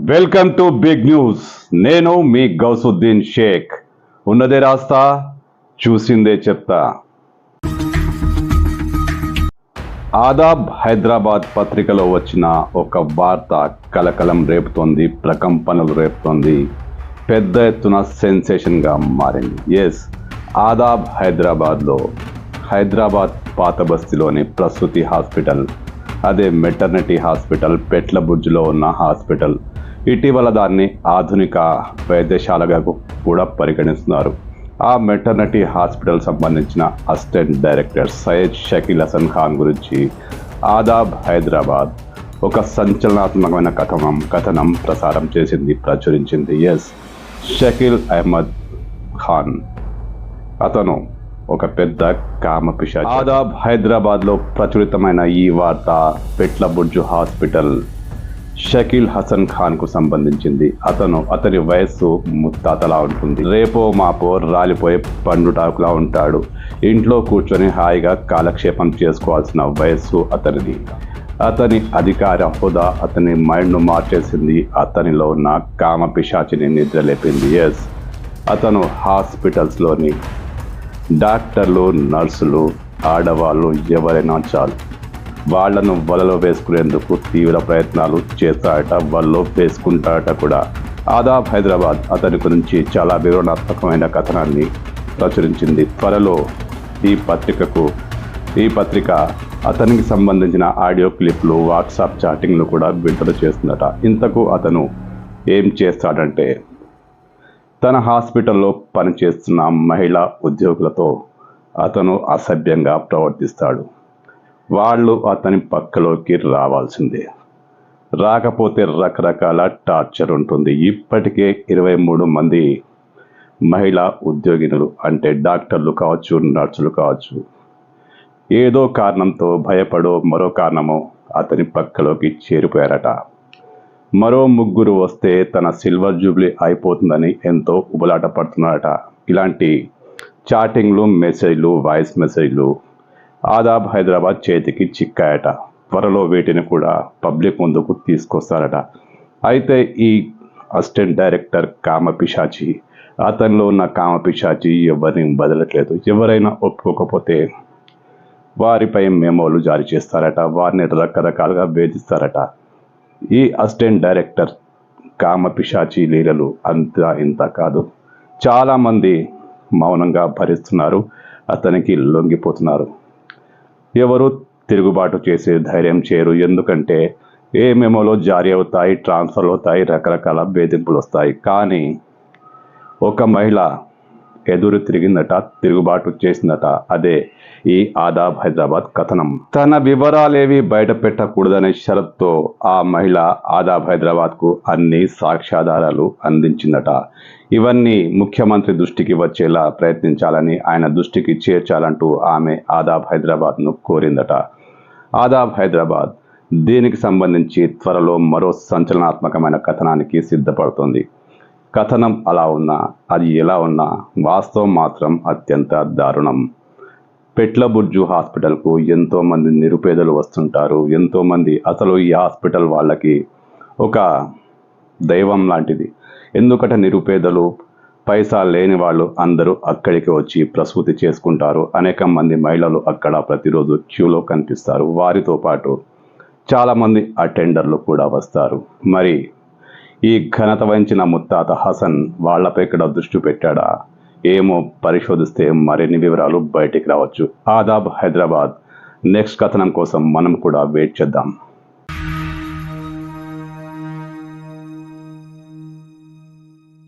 Welcome to big news. నేను మీ గౌసుద్దీన్ షేక్. ఉన్నదే రాస్తా, చూసిందే చెప్తా. ఆదాబ్ హైదరాబాద్ పత్రికలో వచ్చిన ఒక వార్త కలకలం రేపుతోంది, ప్రకంపనలు రేపుతోంది, పెద్ద ఎత్తున సెన్సేషన్గా మారింది. ఎస్, ఆదాబ్ హైదరాబాద్లో, హైదరాబాద్ పాత బస్తీలోని ప్రసూతి హాస్పిటల్, అదే మెటర్నిటీ హాస్పిటల్, పెట్ల బుర్జ్లో ఉన్న హాస్పిటల్, ఇటీవల దాన్ని ఆధునిక వైద్యశాలగా కూడా పరిగణిస్తున్నారు. ఆ మెటర్నిటీ హాస్పిటల్ సంబంధించిన అసిస్టెంట్ డైరెక్టర్ సయ్యద్ షకీల్ హసన్ ఖాన్ గురించి ఆదాబ్ హైదరాబాద్ ఒక సంచలనాత్మకమైన కథనం ప్రసారం చేసింది, ప్రచురించింది. ఎస్, షకీల్ అహ్మద్ ఖాన్ అతను ఒక పెద్ద కామపిశాచి. ఆదాబ్ హైదరాబాద్లో ప్రచురితమైన ఈ వార్త పెట్ల బుర్జ్ హాస్పిటల్ షకీల్ హసన్ ఖాన్కు సంబంధించింది. అతని వయస్సు ముత్తాతలా ఉంటుంది. రేపో మాపో రాలిపోయే పండుటాకులా ఉంటాడు. ఇంట్లో కూర్చొని హాయిగా కాలక్షేపం చేసుకోవాల్సిన వయస్సు అతనిది. అతని అధికార హోదా అతని మైండ్ను మార్చేసింది. అతనిలో ఉన్న కామపిశాచిని నిద్రలేపింది. ఎస్, అతను హాస్పిటల్స్లోని డాక్టర్లు, నర్సులు, ఆడవాళ్ళు ఎవరైనా చాలు, వాళ్లను వలలో వేసుకునేందుకు తీవ్ర ప్రయత్నాలు చేస్తాడట, వలలో వేసుకుంటాడట కూడా. ఆదాబ్ హైదరాబాద్ అతని గురించి చాలా వివరణాత్మకమైన కథనాన్ని ప్రచురించింది. త్వరలో ఈ పత్రిక అతనికి సంబంధించిన ఆడియో క్లిప్లు, వాట్సాప్ చాటింగ్లు కూడా విడుదల చేస్తుందట. ఇంతకు అతను ఏం చేస్తాడంటే, తన హాస్పిటల్లో పనిచేస్తున్న మహిళా ఉద్యోగులతో అతను అసభ్యంగా ప్రవర్తిస్తాడు. వాళ్ళు అతని పక్కలోకి రావాల్సిందే, రాకపోతే రకరకాల టార్చర్ ఉంటుంది. ఇప్పటికే 23 మంది మహిళా ఉద్యోగినులు, అంటే డాక్టర్లు కావచ్చు, నర్సులు కావచ్చు, ఏదో కారణంతో భయపడో మరో కారణమో అతని పక్కలోకి చేరిపోయారట. మరో 3 వస్తే తన సిల్వర్ జూబ్లీ అయిపోతుందని ఎంతో ఉబలాట పడుతున్నారట. ఇలాంటి చాటింగ్లు, మెసేజ్లు, వాయిస్ మెసేజ్లు ఆదాబ్ హైదరాబాద్ చేతికి చిక్కాయట. త్వరలో వీటిని కూడా పబ్లిక్ ముందుకు తీసుకొస్తారట. అయితే ఈ అసిస్టెంట్ డైరెక్టర్ కామపిశాచి, అతనిలో ఉన్న కామపిశాచి ఎవరిని వదలట్లేదు. ఎవరైనా ఒప్పుకోకపోతే వారిపై మెమోలు జారీ చేస్తారట, వారిని రకరకాలుగా వేధిస్తారట. ఈ అసిస్టెంట్ డైరెక్టర్ కామపిశాచి లీలలు అంతా ఇంత కాదు. చాలామంది మౌనంగా భరిస్తున్నారు, అతనికి లొంగిపోతున్నారు. ఎవరు తిరుగుబాటు చేసే ధైర్యం చేయరు. ఎందుకంటే ఏ మెమోలో జారీ అవుతాయి, ట్రాన్స్ఫర్ అవుతాయి, రకరకాల వేధింపులు వస్తాయి. కానీ ఒక మహిళ ఎదురు తిరిగిందట, తిరుగుబాటు చేసిందట. అదే ఈ ఆదాబ్ హైదరాబాద్ కథనం. తన వివరాలేవి బయట పెట్టకూడదనే షరతుతో ఆ మహిళ ఆదాబ్ హైదరాబాద్కు అన్ని సాక్ష్యాధారాలు అందించిందట. ఇవన్నీ ముఖ్యమంత్రి దృష్టికి వచ్చేలా ప్రయత్నించాలని, ఆయన దృష్టికి చేర్చాలంటూ ఆమె ఆదాబ్ హైదరాబాద్ను కోరిందట. ఆదాబ్ హైదరాబాద్ దీనికి సంబంధించి త్వరలో మరో సంచలనాత్మకమైన కథనానికి సిద్ధపడుతోంది. కథనం అలా ఉన్నా, అది ఎలా ఉన్నా, వాస్తవం మాత్రం అత్యంత దారుణం. పెట్ల బుర్జ్ హాస్పిటల్కు ఎంతోమంది నిరుపేదలు వస్తుంటారు. ఎంతోమంది, అసలు ఈ హాస్పిటల్ వాళ్ళకి ఒక దైవం లాంటిది. ఎందుకంటే నిరుపేదలు, పైసా లేని వాళ్ళు అందరూ అక్కడికి వచ్చి ప్రసూతి చేసుకుంటారు. అనేక మంది మహిళలు అక్కడ ప్రతిరోజు క్యూలో కనిపిస్తారు. వారితో పాటు చాలామంది అటెండర్లు కూడా వస్తారు. మరి ఈ ఘనత వహించిన ముత్తాత హసన్ వాళ్ళపై ఇక్కడ దృష్టి పెట్టాడా ఏమో, పరిశోధిస్తే మరిన్ని వివరాలు బయటికి రావచ్చు. ఆదాబ్ హైదరాబాద్ నెక్స్ట్ కథనం కోసం మనం కూడా వెయిట్ చేద్దాం.